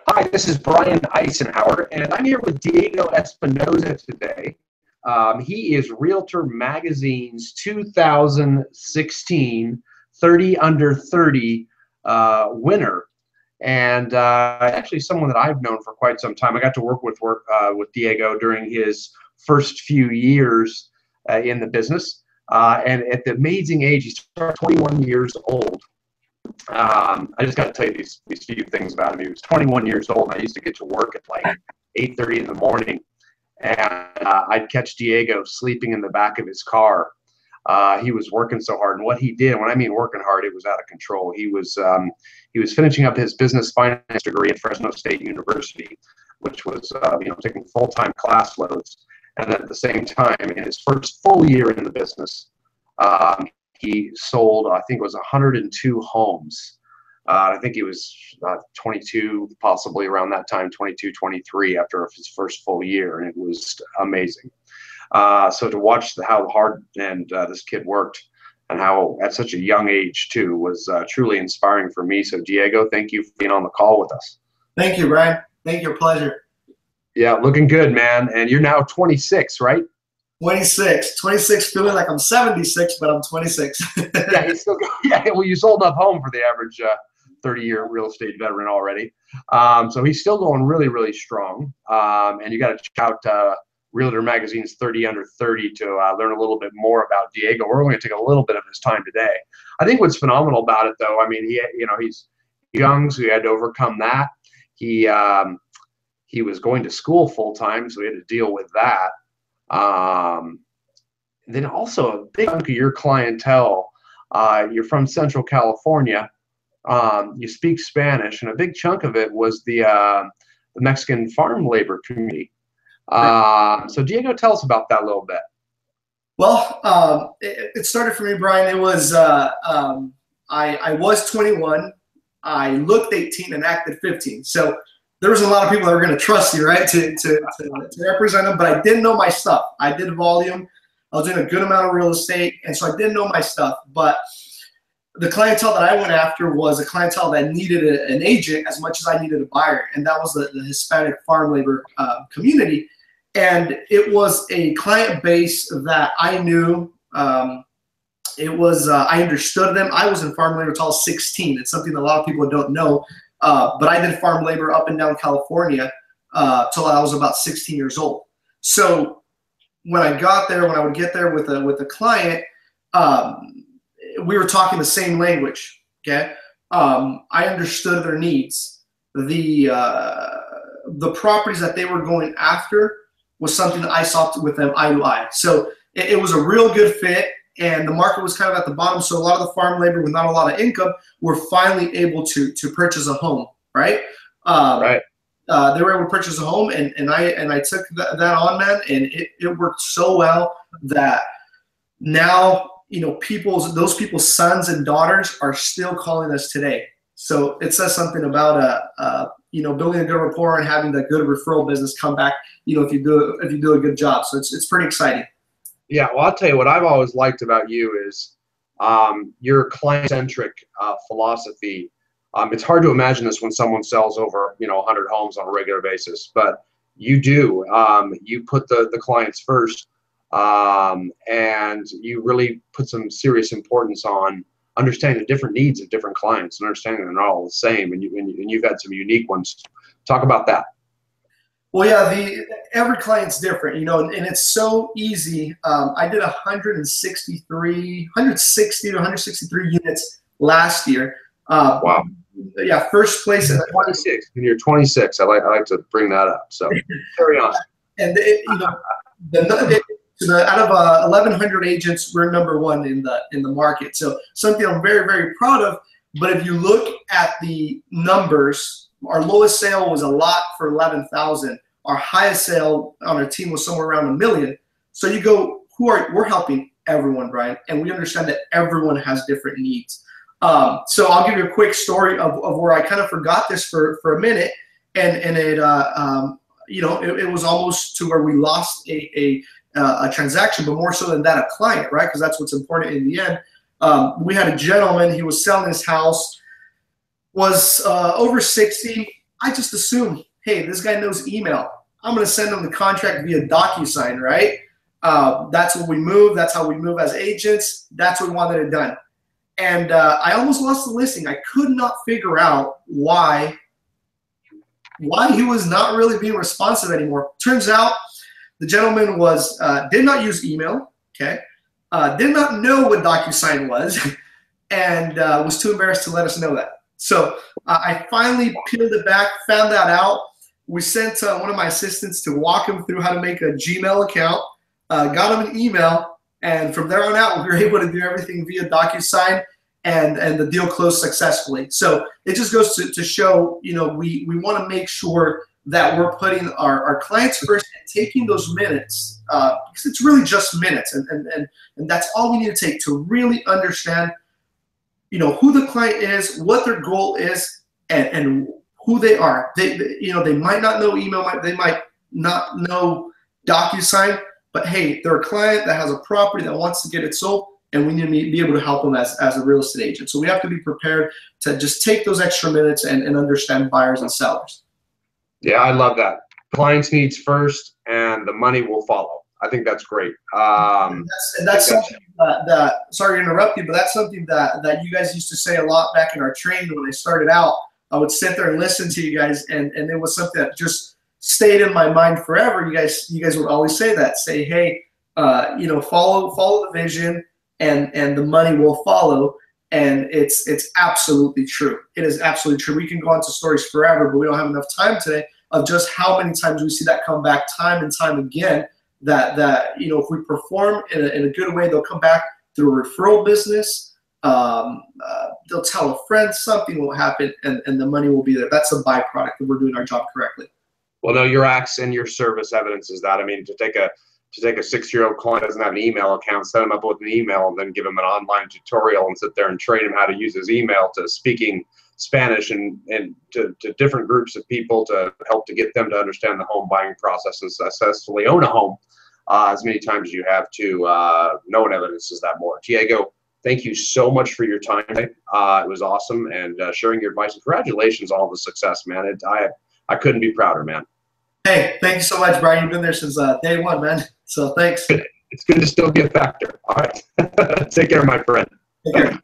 Hi, this is Brian Icenhower, and I'm here with Diego Espinoza today. He is Realtor Magazine's 2016 30 Under 30 winner, and actually someone that I've known for quite some time. I got to work with Diego during his first few years in the business, and at the amazing age, he's 21 years old. I just got to tell you these few things about him. He was 21 years old, and I used to get to work at like 8:30 in the morning, and I'd catch Diego sleeping in the back of his car. He was working so hard, and what he did, when I mean working hard, it was out of control. He was finishing up his business finance degree at Fresno State University, which was taking full-time class loads, and at the same time, in his first full year in the business, he sold, I think it was 102 homes. I think he was 22, possibly around that time, 22, 23 after his first full year, and it was amazing. So to watch how hard this kid worked and how at such a young age too was truly inspiring for me. So Diego, thank you for being on the call with us. Thank you, Brian. Thank you. Pleasure. Yeah, looking good, man. And you're now 26, right? 26, feeling like I'm 76, but I'm 26. Yeah, he's still well, you sold enough home for the average 30-year real estate veteran already. So he's still going really, really strong. And you got to check out Realtor Magazine's 30 Under 30 to learn a little bit more about Diego. We're only going to take a little bit of his time today. I think what's phenomenal about it, though, I mean, he's young, so he had to overcome that. He was going to school full time, so he had to deal with that. Then also a big chunk of your clientele, you're from Central California, you speak Spanish, and a big chunk of it was the Mexican farm labor community. So Diego, tell us about that a little bit. Well, it started for me, Brian. It was, I was 21, I looked 18 and acted 15. So there was a lot of people that were going to trust you, right, to represent them, but I didn't know my stuff. I did volume. I was doing a good amount of real estate, and so I didn't know my stuff. But the clientele that I went after was a clientele that needed an agent as much as I needed a buyer, and that was the Hispanic farm labor community. And it was a client base that I knew. I understood them. I was in farm labor until I was 16. It's something that a lot of people don't know. But I did farm labor up and down California till I was about 16 years old. So when I got there, when I would get there with a client, we were talking the same language. Okay, I understood their needs. The properties that they were going after was something that I saw with them eye to eye. So it was a real good fit. And the market was kind of at the bottom, so a lot of the farm labor with not a lot of income were finally able to purchase a home, right? Right. They were able to purchase a home, and I took that on, man, and it worked so well that now those people's sons and daughters are still calling us today. So it says something about building a good rapport and having that good referral business come back. If you do a good job, so it's pretty exciting. Yeah, well, I'll tell you what I've always liked about you is your client-centric philosophy. It's hard to imagine this when someone sells over 100 homes on a regular basis, but you do. You put the clients first, and you really put some serious importance on understanding the different needs of different clients and understanding they're not all the same, and you've had some unique ones. Talk about that. Well, yeah, every client's different, and it's so easy. I did 160 to 163 units last year. Wow. Yeah, first place. 26. When you're 26, I like to bring that up. So carry on. And out of 1,100 agents, we're number one in the market. So something I'm very, very proud of. But if you look at the numbers, our lowest sale was a lot for 11,000. Our highest sale on our team was somewhere around $1 million. So you go, we're helping everyone, Brian, and we understand that everyone has different needs. So I'll give you a quick story of where I kind of forgot this for a minute, and it was almost to where we lost a transaction, but more so than that, a client, right? Because that's what's important in the end. We had a gentleman, he was selling his house, was over 60. I just assumed, hey, this guy knows email. I'm going to send him the contract via DocuSign, right? That's what we move. That's how we move as agents. That's what we wanted it done. And I almost lost the listing. I could not figure out why he was not really being responsive anymore. Turns out the gentleman did not use email, okay? Did not know what DocuSign was, and was too embarrassed to let us know that. So I finally peeled it back, found that out. We sent one of my assistants to walk him through how to make a Gmail account, got him an email, and from there on out, we were able to do everything via DocuSign, and the deal closed successfully. So it just goes to show, we want to make sure that we're putting our clients first and taking those minutes, because it's really just minutes, and that's all we need to take to really understand, who the client is, what their goal is, and who they are. They might not know email, they might not know DocuSign, but hey, they're a client that has a property that wants to get it sold, and we need to be able to help them as a real estate agent. So we have to be prepared to just take those extra minutes and understand buyers and sellers. Yeah, I love that. Clients' needs first, and the money will follow. I think that's great. That's something that, sorry to interrupt you, but that's something that you guys used to say a lot back in our training when I started out. I would sit there and listen to you guys, and it was something that just stayed in my mind forever. You guys would always say that. Say, hey, follow the vision, and the money will follow. And it's absolutely true. It is absolutely true. We can go into stories forever, but we don't have enough time today of just how many times we see that come back time and time again. That if we perform in a good way, they'll come back through a referral business. They'll tell a friend, something will happen, and the money will be there. That's a byproduct if we're doing our job correctly. Well, no, your acts and your service evidences that. I mean, to take a 6-year-old client who doesn't have an email account, set him up with an email, and then give him an online tutorial and sit there and train him how to use his email to speaking Spanish and to different groups of people to help to get them to understand the home buying process and successfully own a home as many times as you have to. No one evidences that more. Diego, thank you so much for your time today. It was awesome, and sharing your advice. Congratulations on all the success, man. I couldn't be prouder, man. Hey, thank you so much, Brian. You've been there since day one, man. So thanks. It's good to still be a factor. All right. Take care, my friend. Take care.